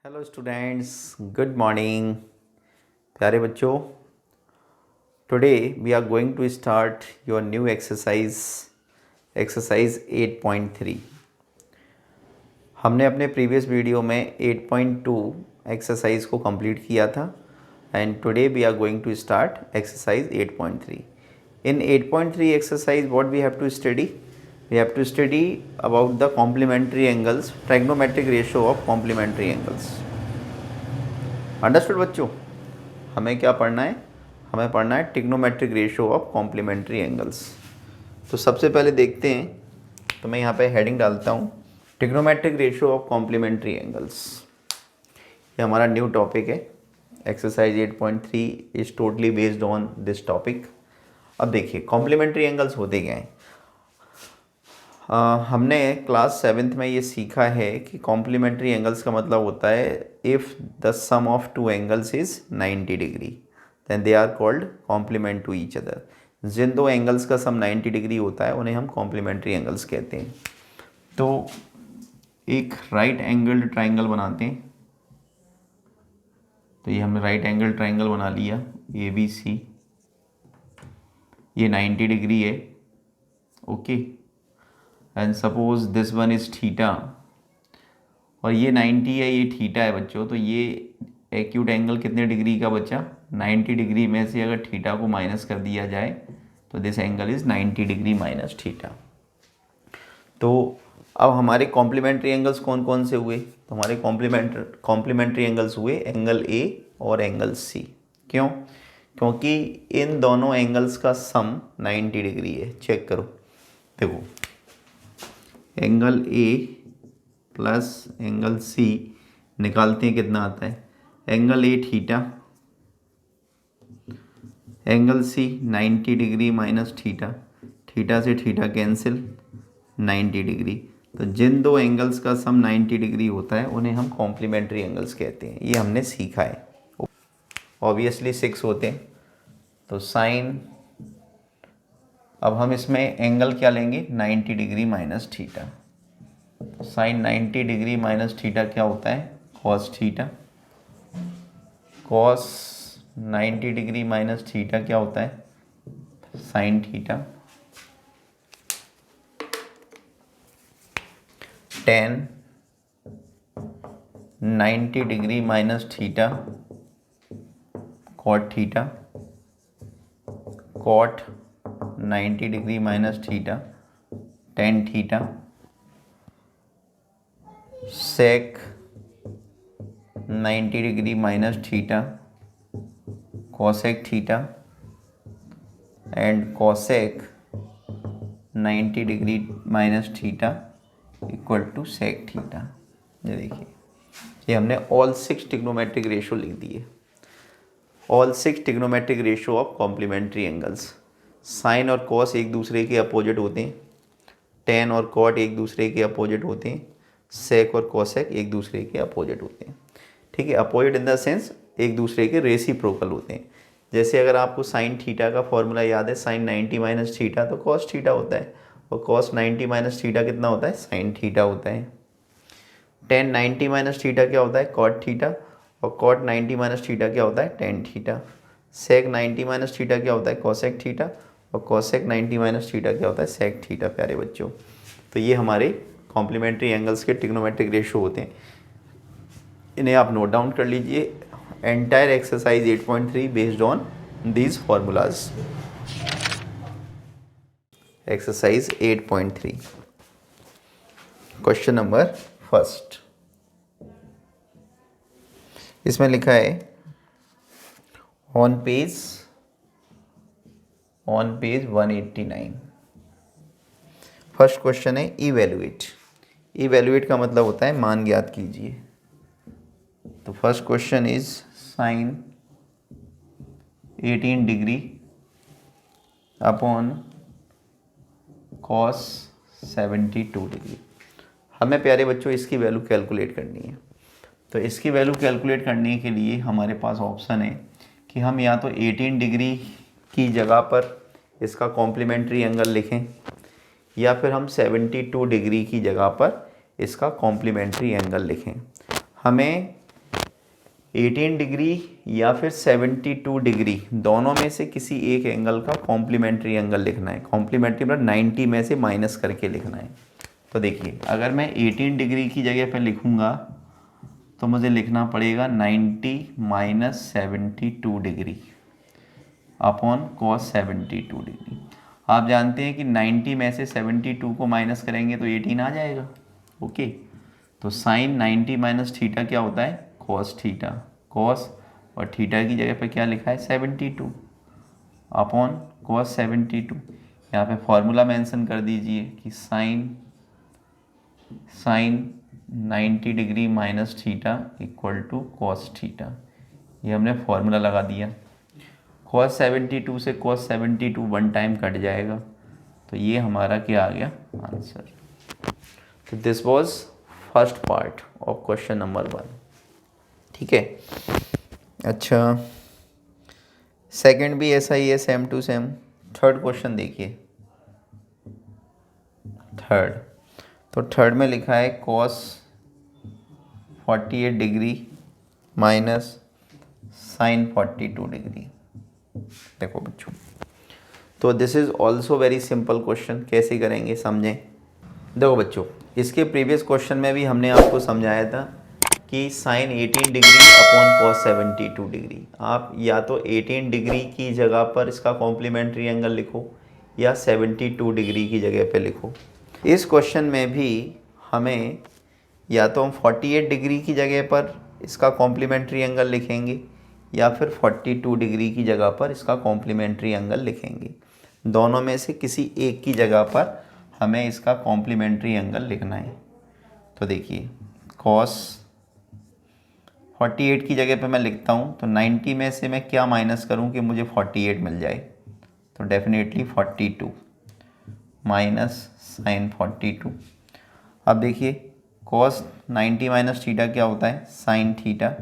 Hello students, good morning प्यारे बच्चों। Today we are going to start your new exercise 8.3। हमने अपने previous video में 8.2 एक्सरसाइज को कंप्लीट किया था and today we are going to start exercise 8.3। In 8.3 exercise what we have to study? We have to study about the complementary angles, trigonometric ratio of complementary angles. Understood बच्चों? हमें क्या पढ़ना है? हमें पढ़ना है trigonometric ratio of complementary angles। तो सबसे पहले देखते हैं, तो मैं यहाँ पे हेडिंग डालता हूँ trigonometric ratio of complementary angles। ये हमारा न्यू टॉपिक है। Exercise 8.3 is totally based on this topic. अब देखिए कॉम्प्लीमेंट्री एंगल्स होते क्या हैं। हमने क्लास 7th में ये सीखा है कि कॉम्प्लीमेंट्री एंगल्स का मतलब होता है if the sum of two angles is 90 degree then they are called complement to each other. जिन दो एंगल्स का सम 90 डिग्री होता है उन्हें हम कॉम्प्लीमेंट्री एंगल्स कहते हैं। तो एक राइट एंगल्ड ट्राइंगल बनाते हैं। तो ये हमने राइट एंगल ट्राइंगल बना लिया ABC। ये 90 डिग्री है, okay. And suppose this one is theta और ये 90 है, ये थीटा है बच्चों। तो ये एक्यूट एंगल कितने डिग्री का बचा? 90 डिग्री में से अगर थीटा को माइनस कर दिया जाए तो this angle is 90 degree minus theta. तो अब हमारे कॉम्प्लीमेंट्री एंगल्स कौन कौन से हुए? तो हमारे कॉम्प्लीमेंट्री एंगल्स हुए एंगल A और एंगल C। क्यों? क्योंकि इन दोनों एंगल्स का सम 90 डिग्री है। चेक करो, देखो angle A plus angle C निकालते हैं, कितना आता है? Angle A theta, angle C 90 degree minus theta, theta से थीटा कैंसिल 90 डिग्री। तो जिन दो एंगल्स का सम 90 डिग्री होता है उन्हें हम कॉम्प्लीमेंट्री एंगल्स कहते हैं। ये हमने सीखा है। ऑब्वियसली 6 होते हैं। तो साइन, अब हम इसमें एंगल क्या लेंगे? 90 degree minus theta. Sine 90 degree minus theta क्या होता है? Cos theta. Cos 90 degree minus theta क्या होता है? Sine theta. Tan 90 degree minus theta cot theta. Cot 90 degree minus theta tan theta. Sec 90 degree minus theta cosec theta and cosec 90 degree minus theta equal to sec theta. ये देखिए, ये हमने all 6 trigonometric ratio लिख दिए। All 6 trigonometric ratio of complementary angles. Sine और cos एक दूसरे के अपोजिट होते हैं। टेन और कॉट एक दूसरे के अपोजिट होते हैं। सेक और कॉसेक एक दूसरे के अपोजिट होते हैं। ठीक है, अपोजिट इन द सेंस एक दूसरे के रेसिप्रोकल होते हैं। जैसे अगर आपको साइन थीटा का फॉर्मूला याद है, साइन 90 माइनस थीटा तो कॉस थीटा होता है, और कॉस 90 माइनस थीटा कितना होता है? साइन थीटा होता है। टेन 90 माइनस थीटा क्या होता है? कॉट थीटा, और कॉट 90 माइनस थीटा क्या होता है? Tan theta. Sec 90 minus theta क्या होता है? कॉसेक थीटा, और कॉसेक 90 माइनस थीटा क्या होता है? Sec theta. प्यारे बच्चों, तो ये हमारे कॉम्प्लीमेंट्री एंगल्स के ट्रिग्नोमेट्रिक रेशियो होते हैं। इन्हें आप नोट डाउन कर लीजिए। Entire exercise 8.3 based on these formulas. Exercise 8.3 question number first. इसमें लिखा है ऑन पेज 189। फर्स्ट क्वेश्चन है इवेल्युएट। इवेल्युएट का मतलब होता है मान ज्ञात कीजिए। तो first question is sine 18 degree upon cos 72 degree. हमें प्यारे बच्चों इसकी वैल्यू कैलकुलेट करनी है। तो इसकी वैल्यू कैलकुलेट करने के लिए हमारे पास ऑप्शन है कि हम या तो 18 डिग्री की जगह पर इसका कॉम्प्लीमेंट्री एंगल लिखें, या फिर हम 72 डिग्री की जगह पर इसका कॉम्प्लीमेंट्री एंगल लिखें। हमें 18 डिग्री या फिर 72 डिग्री, दोनों में से किसी एक एंगल का कॉम्प्लीमेंट्री एंगल लिखना है। कॉम्प्लीमेंट्री मतलब 90 में से माइनस करके लिखना है। तो देखिए, अगर मैं 18 डिग्री की जगह पे लिखूँगा तो मुझे लिखना पड़ेगा 90 minus 72 degree upon cos 72 degree. आप जानते हैं कि 90 में से 72 को माइनस करेंगे तो 18 आ जाएगा। ओके, तो साइन 90 माइनस थीटा क्या होता है? Cos theta. कॉस और थीटा की जगह पे क्या लिखा है? 72 अपॉन कॉस 72। यहाँ पे फॉर्मूला मेंशन कर दीजिए कि sine 90 degree minus theta equal to cos theta. ये हमने फॉर्मूला लगा दिया। कॉस 72 से कॉस 72 वन टाइम कट जाएगा, तो ये हमारा क्या आ गया? आंसर। तो this was first part of question number 1। ठीक है, अच्छा, सेकंड भी ऐसा ही है, same to same. Third question देखिए। थर्ड में लिखा है cos 48 degree minus sine 42 degree. देखो बच्चों, तो this is also very simple question. कैसे करेंगे समझें। देखो बच्चों, इसके प्रीवियस क्वेश्चन में भी हमने आपको समझाया था कि sine 18 degree upon cos 72 degree. आप या तो 18 डिग्री की जगह पर इसका कॉम्प्लीमेंट्री एंगल लिखो या 72 डिग्री की जगह पे लिखो। इस क्वेश्चन में भी हमें या तो हम 48 डिग्री की जगह पर इसका कॉम्प्लीमेंट्री एंगल लिखेंगे या फिर 42 डिग्री की जगह पर इसका कॉम्प्लीमेंट्री एंगल लिखेंगे। दोनों में से किसी एक की जगह पर हमें इसका कॉम्प्लीमेंट्री एंगल लिखना है। तो देखिए, कॉस 48 की जगह पे मैं लिखता हूँ, तो 90 में से मैं क्या माइनस करूँ कि मुझे 48 मिल जाए? तो डेफिनेटली 42 माइनस साइन 42। अब देखिए, कॉस 90 माइनस थीटा क्या होता है? Sine theta.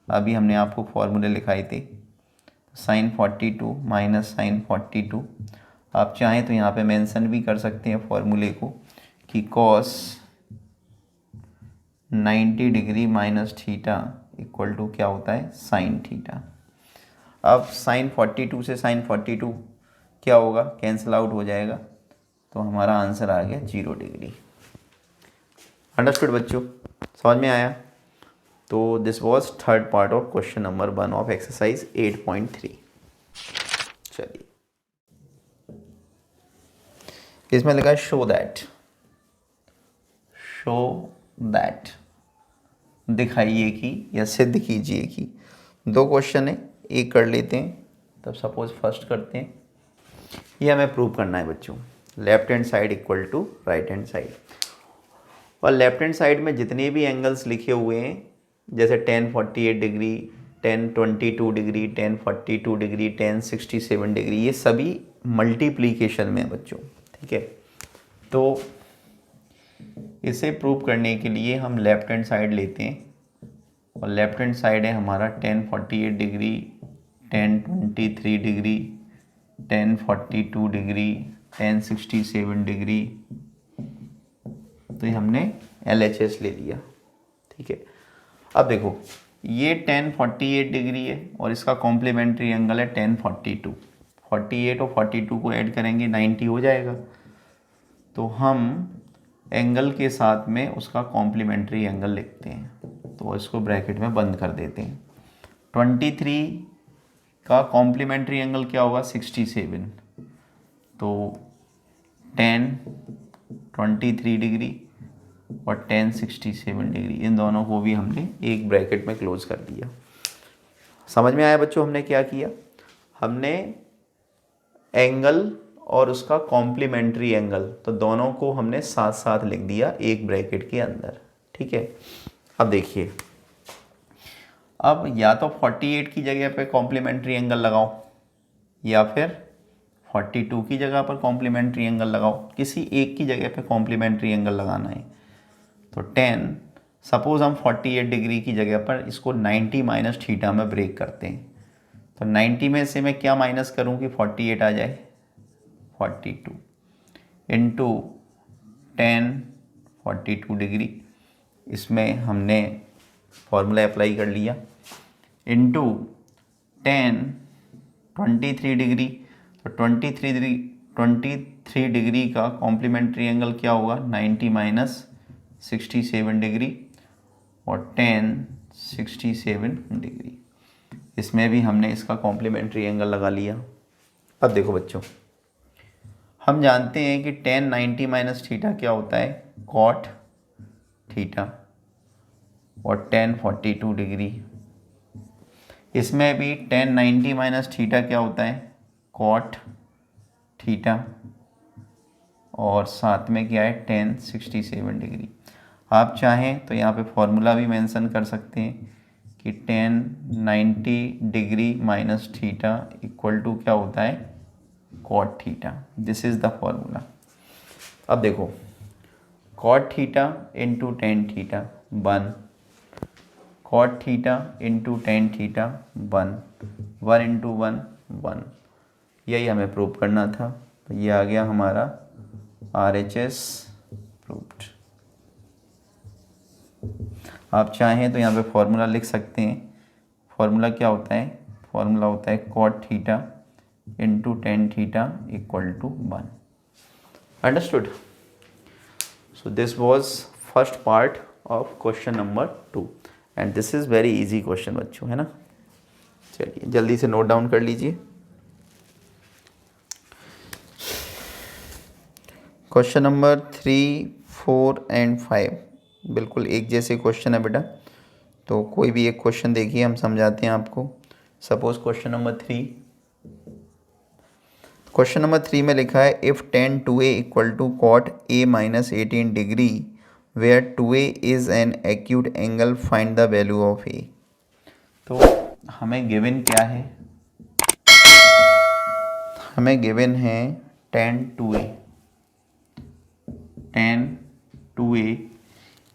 अभी हमने आपको फॉर्मूले लिखाए थे, साइन 42 माइनस साइन 42। आप चाहें तो यहाँ पे मेंशन भी कर सकते हैं फॉर्मूले को कि cos 90 degree minus theta equal to क्या होता है? Sine theta. अब साइन 42 से साइन 42 क्या होगा? कैंसिल आउट हो जाएगा, तो हमारा आंसर आ गया 0 डिग्री। अंडरस्टूड बच्चों? समझ में आया? तो this was third part of question number 1 of exercise 8.3। चलिए, इसमें लिखा है शो दैट, दिखाइए कि या सिद्ध कीजिए कि। दो क्वेश्चन है, एक कर लेते हैं, तब सपोज फर्स्ट करते हैं। ये हमें प्रूव करना है बच्चों, left hand side equal to right hand side. और लेफ्ट हैंड साइड में जितने भी एंगल्स लिखे हुए हैं, जैसे 1048 डिग्री, 1022 डिग्री, 1042 डिग्री, 1067 डिग्री, ये सभी मल्टीप्लीकेशन में है बच्चों। ठीक है, तो इसे प्रूव करने के लिए हम लेफ्ट हैंड साइड लेते हैं, और लेफ्ट हैंड साइड है हमारा 1048 डिग्री, 1023 डिग्री, 1042 डिग्री, 1067 डिग्री। तो ये हमने LHS ले लिया। ठीक है, अब देखो, ये 1048 डिग्री है और इसका कॉम्प्लीमेंट्री एंगल है 1042। 48 और 42 को ऐड करेंगे 90 हो जाएगा। तो हम एंगल के साथ में उसका कॉम्प्लीमेंट्री एंगल लिखते हैं, तो इसको ब्रैकेट में बंद कर देते हैं। 23 का कॉम्प्लीमेंट्री एंगल क्या होगा? 67। तो 1023 डिग्री और 1067 डिग्री, इन दोनों को भी हमने एक ब्रैकेट में क्लोज कर दिया। समझ में आया बच्चों हमने क्या किया? हमने एंगल और उसका कॉम्प्लीमेंट्री एंगल, तो दोनों को हमने साथ साथ लिख दिया एक ब्रैकेट के अंदर। ठीक है, अब देखिए, अब या तो 48 की जगह पे कॉम्प्लीमेंट्री एंगल लगाओ या फिर 42 की जगह पर कॉम्प्लीमेंट्री एंगल लगाओ। किसी एक की जगह पे कॉम्प्लीमेंट्री एंगल लगाना है। तो 10, सपोज हम 48 डिग्री की जगह पर इसको 90 माइनस थीटा में ब्रेक करते हैं, तो 90 में से मैं क्या माइनस करूं कि 48 आ जाए? 42 इंटू 1042 डिग्री, इसमें हमने फॉर्मूला अप्लाई कर लिया। Into 23 degree. तो 23 डिग्री का कॉम्प्लीमेंट्री एंगल क्या होगा, 90 माइनस 67 डिग्री और 67 डिग्री। इसमें भी हमने इसका कॉम्प्लीमेंट्री एंगल लगा लिया। अब देखो बच्चों, हम जानते हैं कि 90 माइनस थीटा क्या होता है, कॉट थीटा, और 42 डिग्री। इसमें भी 90 माइनस थीटा क्या होता है, कॉट थीटा, और साथ में क्या है 67 डिग्री। आप चाहें तो यहाँ पे फॉर्मूला भी मेंशन कर सकते हैं कि 90 degree minus theta equal to क्या होता है, cot theta. This is the formula. अब देखो, cot theta into tan theta 1, cot theta into tan theta 1, 1 into 1 1। यही हमें प्रूव करना था। तो ये आ गया हमारा RHS प्रूव्ड। आप चाहें तो यहाँ पे फॉर्मूला लिख सकते हैं। फॉर्मूला क्या होता है, फॉर्मूला होता है cot theta into tan theta equal to 1। Understood? So this was first part of question number 2 and this is very easy question बच्चों, है ना। चलिए जल्दी से नोट डाउन कर लीजिए। क्वेश्चन नंबर 3, 4 एंड 5 बिल्कुल एक जैसे क्वेश्चन है बेटा, तो कोई भी एक क्वेश्चन देखिए, हम समझाते हैं आपको। Suppose question number 3, question number 3 में लिखा है if tan 2a equal to cot a minus 18 degree where 2a is an acute angle, find the value of a। तो हमें गिवन क्या है, हमें गिवन है tan 2a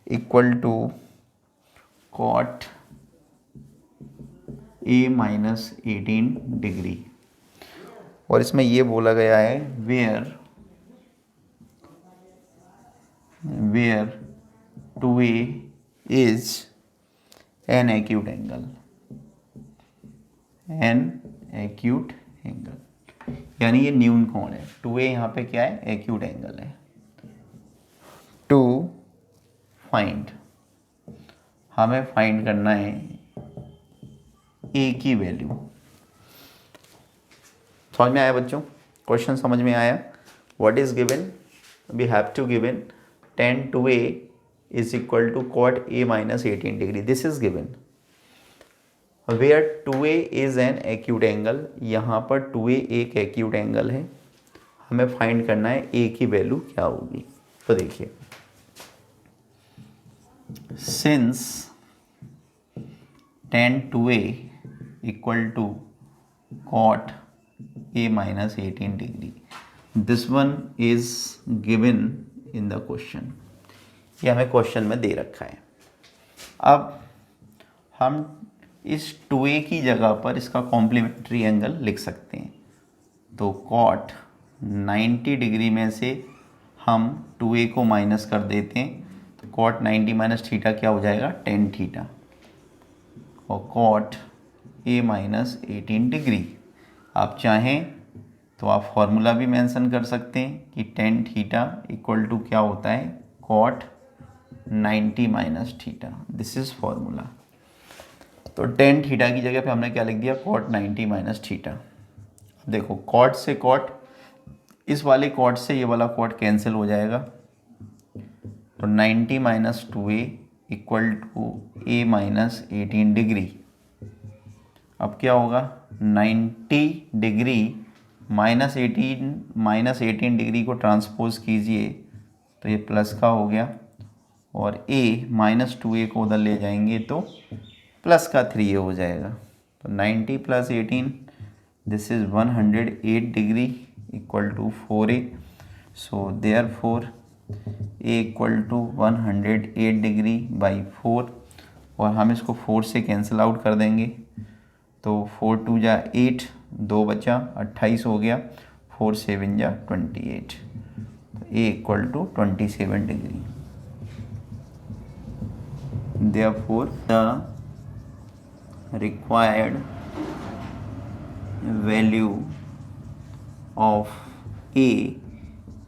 equal to cot a minus 18 degree, और इसमें ये बोला गया है where 2a is an acute angle, यानी ये न्यून कोण है। 2a यहाँ पे क्या है, एक्यूट एंगल है। टू फाइंड, हमें फाइंड करना है a की वैल्यू। समझ में आया बच्चों, क्वेश्चन समझ में आया। What is given, we have to given tan 2a is equal to cot a minus 18 degree, this is given. Where 2a is an acute angle, यहाँ पर 2a एक एक्यूट एंगल है, हमें फाइंड करना है a की वैल्यू क्या होगी। तो देखिए, since tan 2a equal to cot a minus 18 degree, this one is given in the question, ये हमें क्वेश्चन में दे रखा है। अब हम इस 2a की जगह पर इसका कॉम्प्लीमेंट्री एंगल लिख सकते हैं। तो cot 90 डिग्री में से हम 2a को माइनस कर देते हैं, तो cot 90 माइनस थीटा क्या हो जाएगा, tan थीटा, और cot a माइनस 18 डिग्री। आप चाहें तो आप फॉर्मूला भी मेंशन कर सकते हैं कि tan थीटा इक्वल टू क्या होता है, cot 90 minus theta, this is formula. तो tan थीटा की जगह पे हमने क्या लिख दिया, cot 90 माइनस थीटा। अब देखो, cot से cot, इस वाले cot से ये वाला cot कैंसिल हो जाएगा, तो 90 minus 2a equal to a minus 18 degree. अब क्या होगा, 90 डिग्री माइनस 18 डिग्री को ट्रांसपोज कीजिए तो ये प्लस का हो गया, और a माइनस 2a को उधर ले जाएंगे तो प्लस का 3a हो जाएगा। तो 90 plus 18, this is 108 degree equal to 4a। So therefore a equal to 108 degree by 4, और हम इसको 4 से कैंसिल आउट कर देंगे, तो 4 2 जा 8, 2 बचा 28 हो गया, 4 7 जा 28, तो a equal to 27 degree. Therefore, the required value of A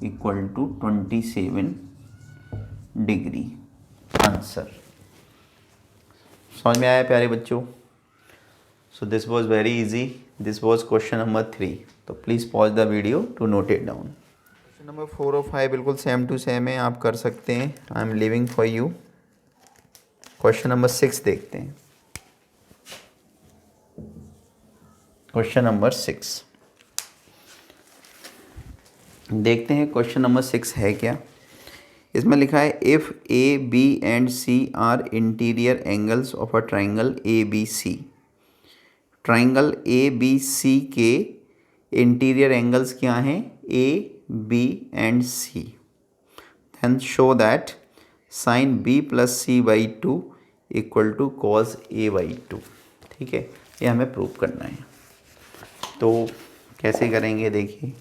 equal to 27 degree. Answer समझ में आया प्यारे बच्चों? So this was very easy, this was question number 3। तो please pause the video to note it down. Question number 4 और 5 बिल्कुल same to same है, आप कर सकते हैं। I am living for you. Question number 6 देखते हैं। क्वेश्चन नंबर 6 देखते हैं। क्वेश्चन नंबर 6 है क्या? इसमें लिखा है if A B and C are interior angles of a triangle A B C. Triangle A B C के इंटीरियर एंगल्स क्या हैं? A B and C. Then show that sine B plus C by 2 equal to cos A by 2। ठीक है, ये हमें prove करना है। तो कैसे करेंगे देखिए,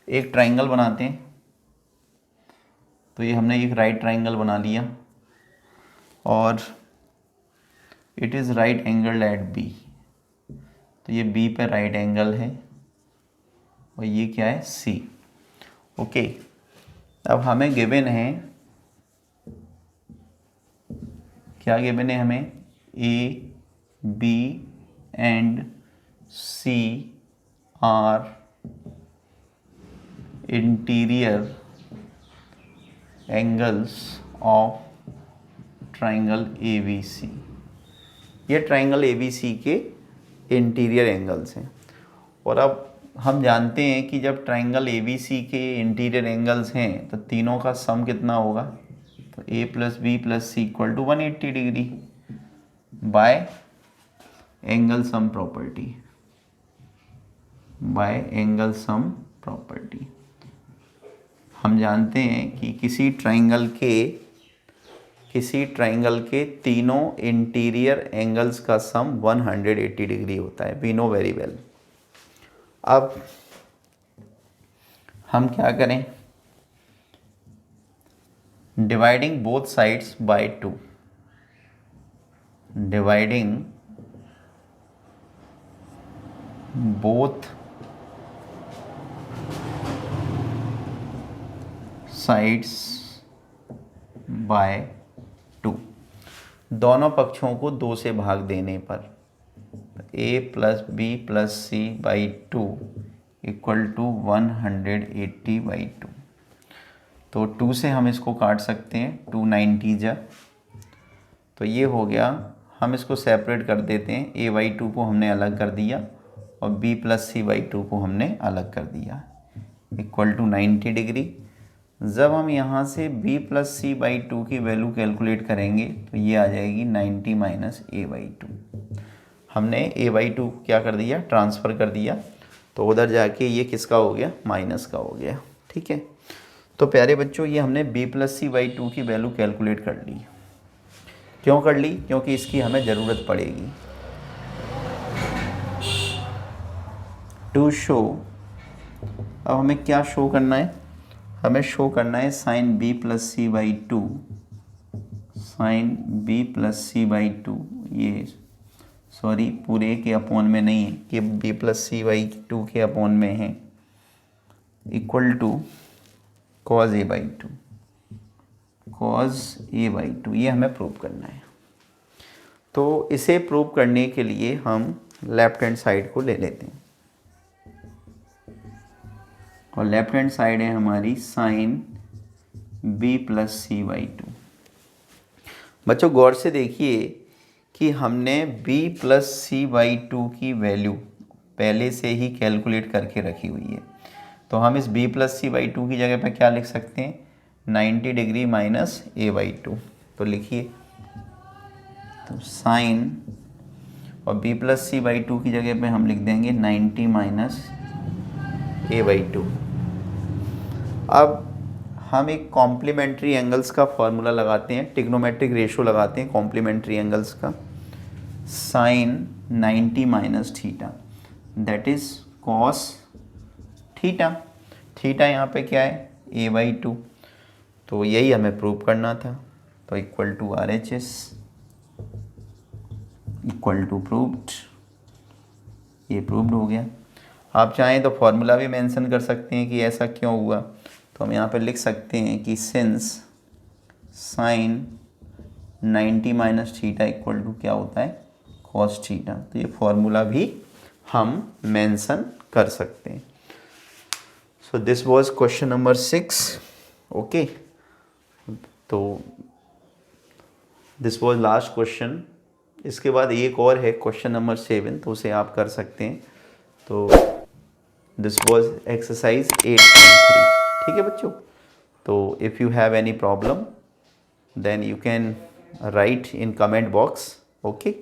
एक ट्राइंगल बनाते हैं। तो ये हमने एक राइट ट्राइंगल बना लिया और it is right angle at B. तो ये बी पे राइट एंगल है और ये क्या है? सी। ओके, अब हमें गिवन है, क्या गिवन है हमें? A B and C are interior angles of triangle A B C. ये ट्राइंगल ए बी सी के इंटीरियर एंगल्स हैं। और अब हम जानते हैं कि जब ट्राइंगल ए बी सी के इंटीरियर एंगल्स हैं तो तीनों का सम कितना होगा? तो A plus B plus C equal to 180 degree by angle sum property. By angle sum property हम जानते हैं कि किसी ट्राइंगल के तीनों इंटीरियर एंगल्स का सम 180 डिग्री होता है। We know very well. अब हम क्या करें? Dividing both sides by 2। Dividing both sides by 2। दोनों पक्षों को 2 से भाग देने पर a plus B plus C by 2 equal to 180 by 2। तो 2 से हम इसको काट सकते हैं, 290 जा। तो ये हो गया। हम इसको सेपरेट कर देते हैं। a बाई 2 को हमने अलग कर दिया और b प्लस सी बाई 2 को हमने अलग कर दिया, इक्वल टू 90 डिग्री। जब हम यहाँ से b प्लस सी बाई 2 की वैल्यू कैलकुलेट करेंगे तो ये आ जाएगी 90 माइनस a बाई 2। हमने a बाई 2 क्या कर दिया? ट्रांसफ़र कर दिया। तो उधर जाके ये किसका हो गया? माइनस का हो गया। ठीक है, तो प्यारे बच्चों ये हमने b प्लस सी बाई 2 की वैल्यू कैलकुलेट कर ली। क्यों कर ली? क्योंकि इसकी हमें ज़रूरत पड़ेगी टू शो। अब हमें क्या शो करना है? हमें शो करना है sine B plus C by 2। Sine B plus C by 2, ये सॉरी पूरे के अपॉन में नहीं है कि बी प्लस सी बाई 2 के अपॉन में है, equal to cos A by 2। Cos A by 2 ये हमें प्रूव करना है। तो इसे प्रूव करने के लिए हम लेफ्ट हैंड साइड को ले लेते हैं और लेफ्ट हैंड साइड है हमारी sine b plus C by 2। बच्चों गौर से देखिए कि हमने b प्लस सी बाई 2 की वैल्यू पहले से ही कैलकुलेट करके रखी हुई है। तो हम इस b प्लस सी बाई 2 की जगह पे क्या लिख सकते हैं? 90 डिग्री माइनस a बाई 2। तो लिखिए, तो साइन और b प्लस सी बाई 2 की जगह पे हम लिख देंगे 90 माइनस a बाई 2। अब हम एक कॉम्प्लीमेंट्री एंगल्स का फॉर्मूला लगाते हैं, ट्रिग्नोमेट्रिक रेशो लगाते हैं कॉम्प्लीमेंट्री एंगल्स का। Sine 90 minus theta that is cos theta. Theta यहाँ पे क्या है? a by 2। तो यही हमें प्रूव करना था। तो equal to RHS equal to proved, ये प्रूव्ड हो गया। आप चाहें तो फॉर्मूला भी मेंशन कर सकते हैं कि ऐसा क्यों हुआ, तो हम यहाँ पर लिख सकते हैं कि since sine 90 minus theta equal to क्या होता है, कॉस थीटा। तो ये फॉर्मूला भी हम मेंशन कर सकते हैं। So this was question number 6। Okay, तो दिस वाज लास्ट क्वेश्चन। इसके बाद एक और है क्वेश्चन नंबर 7, तो उसे आप कर सकते हैं। तो दिस वाज एक्सरसाइज 8.3। ठीक है बच्चों, तो if you have any problem then you can write in comment box. Okay,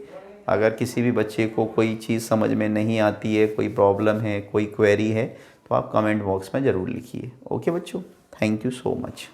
अगर किसी भी बच्चे को कोई चीज़ समझ में नहीं आती है, कोई प्रॉब्लम है, कोई क्वेरी है, तो आप कमेंट बॉक्स में ज़रूर लिखिए। ओके बच्चों, थैंक यू सो मच।